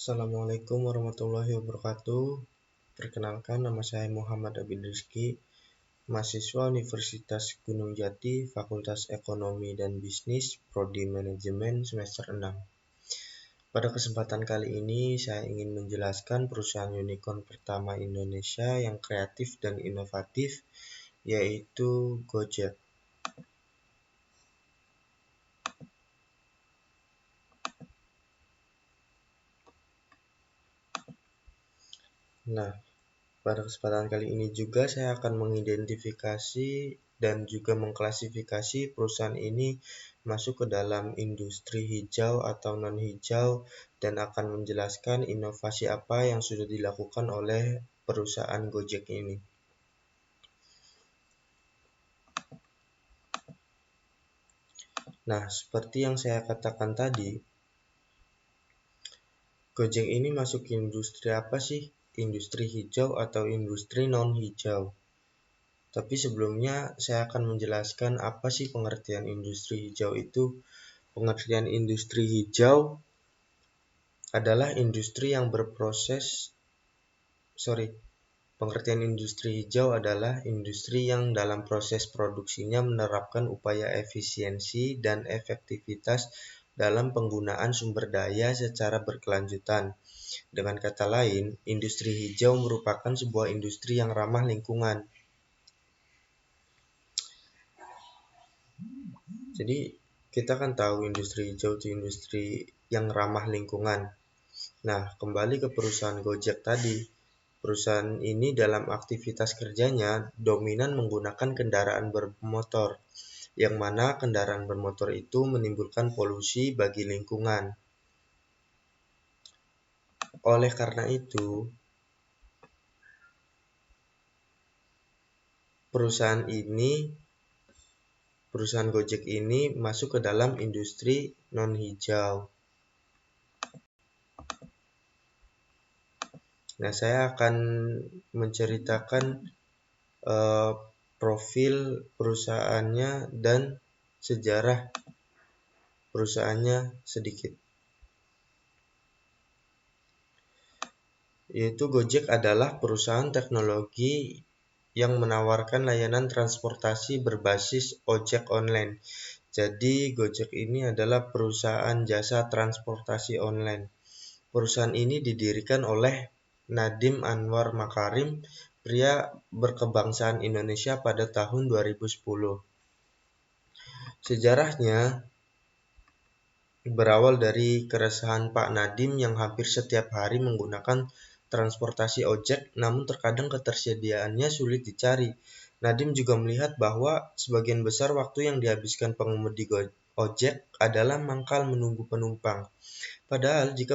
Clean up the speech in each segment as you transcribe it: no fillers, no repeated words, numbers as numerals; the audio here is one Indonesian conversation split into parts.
Assalamualaikum warahmatullahi wabarakatuh. Perkenalkan, nama saya Muhammad Abid Rizky, mahasiswa Universitas Gunung Jati, Fakultas Ekonomi dan Bisnis, Prodi Manajemen semester 6. Pada kesempatan kali ini, saya ingin menjelaskan perusahaan unicorn pertama Indonesia yang kreatif dan inovatif, yaitu Gojek. Nah, pada kesempatan kali ini juga saya akan mengidentifikasi dan juga mengklasifikasi perusahaan ini masuk ke dalam industri hijau atau non-hijau dan akan menjelaskan inovasi apa yang sudah dilakukan oleh perusahaan Gojek ini. Nah, seperti yang saya katakan tadi, Gojek ini masuk ke industri apa sih? Industri hijau atau industri non-hijau? Tapi sebelumnya saya akan menjelaskan apa sih pengertian industri hijau itu. Pengertian industri hijau adalah industri yang Pengertian industri hijau adalah industri yang dalam proses produksinya menerapkan upaya efisiensi dan efektivitas dalam penggunaan sumber daya secara berkelanjutan. Dengan kata lain, industri hijau merupakan sebuah industri yang ramah lingkungan. Jadi, kita kan tahu industri hijau itu industri yang ramah lingkungan. Nah, kembali ke perusahaan Gojek tadi. Perusahaan ini dalam aktivitas kerjanya dominan menggunakan kendaraan bermotor, yang mana kendaraan bermotor itu menimbulkan polusi bagi lingkungan. Oleh karena itu, perusahaan Gojek ini masuk ke dalam industri non-hijau. Nah, saya akan menceritakan profil perusahaannya dan sejarah perusahaannya sedikit. Yaitu Gojek adalah perusahaan teknologi yang menawarkan layanan transportasi berbasis ojek online. Jadi Gojek ini adalah perusahaan jasa transportasi online. Perusahaan ini didirikan oleh Nadiem Anwar Makarim, pria berkebangsaan Indonesia pada tahun 2010. Sejarahnya berawal dari keresahan Pak Nadiem yang hampir setiap hari menggunakan transportasi ojek, namun terkadang ketersediaannya sulit dicari. Nadiem juga melihat bahwa sebagian besar waktu yang dihabiskan pengemudi ojek adalah mangkal menunggu penumpang. Padahal jika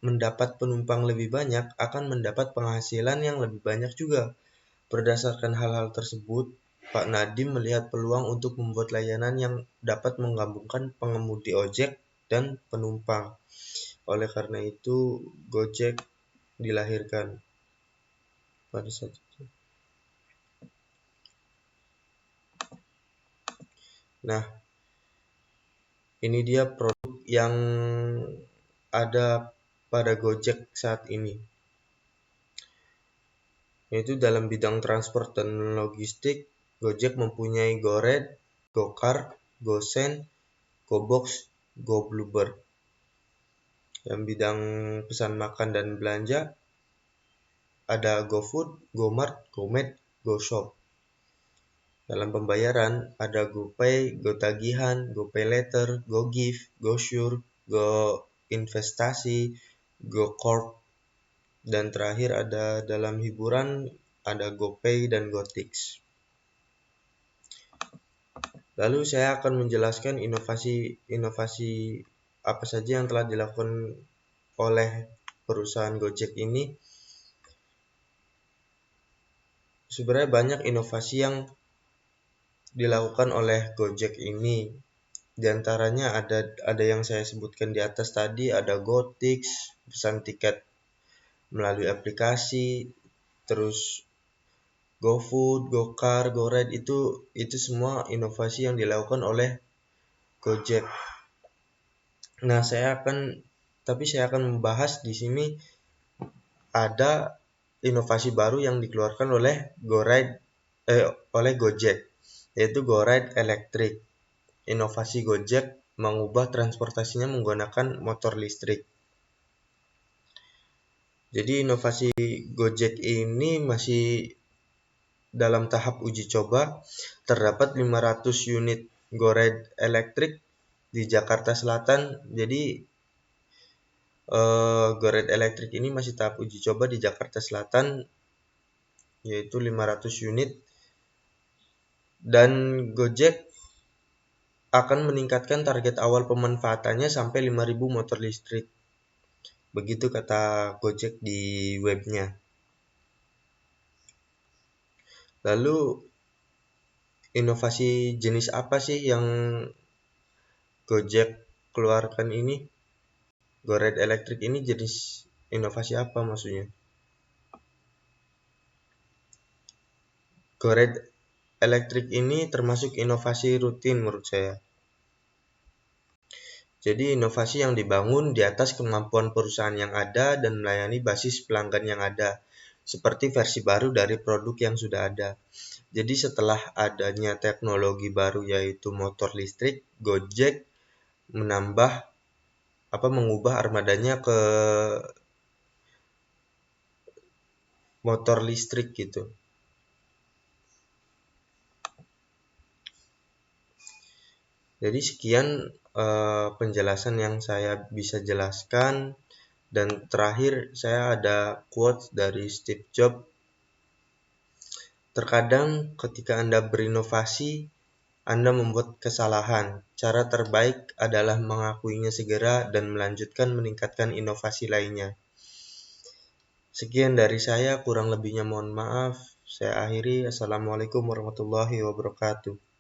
mendapat penumpang lebih banyak, akan mendapat penghasilan yang lebih banyak juga. Berdasarkan hal-hal tersebut, Pak Nadiem melihat peluang untuk membuat layanan yang dapat menggabungkan pengemudi ojek dan penumpang. Oleh karena itu, Gojek dilahirkan pada saat itu. Nah, ini dia produk yang ada pada Gojek saat ini. Yaitu dalam bidang transport dan logistik, Gojek mempunyai GoRed, GoCar, GoSend, GoBox, GoBluebird. Dalam bidang pesan makan dan belanja, ada GoFood, GoMart, GoMed, GoShop. Dalam pembayaran, ada GoPay, GoTagihan, GoPayLater, GoGift, GoSure, GoInvestasi, GoCorp. Dan terakhir ada dalam hiburan, ada GoPay dan GoTix. Lalu saya akan menjelaskan inovasi apa saja yang telah dilakukan oleh perusahaan Gojek ini. Sebenarnya banyak inovasi yang dilakukan oleh Gojek ini. Di antaranya ada yang saya sebutkan di atas tadi, ada GoTix, pesan tiket melalui aplikasi, terus GoFood, GoCar, GoRed itu semua inovasi yang dilakukan oleh Gojek. Nah, saya akan tapi saya akan membahas di sini ada inovasi baru yang dikeluarkan oleh Gojek, yaitu GoRide Electric. Inovasi Gojek mengubah transportasinya menggunakan motor listrik. Jadi inovasi Gojek ini masih dalam tahap uji coba. Terdapat 500 unit GoRide Electric di Jakarta Selatan. Jadi GoRide Electric ini masih tahap uji coba di Jakarta Selatan, yaitu 500 unit. Dan Gojek akan meningkatkan target awal pemanfaatannya sampai 5.000 motor listrik. Begitu kata Gojek di webnya. Lalu inovasi jenis apa sih yang Gojek keluarkan ini? GoRide Electric ini jenis inovasi apa maksudnya? GoRide Electric ini termasuk inovasi rutin menurut saya. Jadi inovasi yang dibangun di atas kemampuan perusahaan yang ada dan melayani basis pelanggan yang ada, seperti versi baru dari produk yang sudah ada. Jadi setelah adanya teknologi baru yaitu motor listrik, Gojek mengubah armadanya ke motor listrik gitu. Jadi sekian penjelasan yang saya bisa jelaskan, dan terakhir saya ada quotes dari Steve Jobs. Terkadang ketika Anda berinovasi, Anda membuat kesalahan. Cara terbaik adalah mengakuinya segera dan melanjutkan meningkatkan inovasi lainnya. Sekian dari saya, kurang lebihnya mohon maaf. Saya akhiri. Assalamualaikum warahmatullahi wabarakatuh.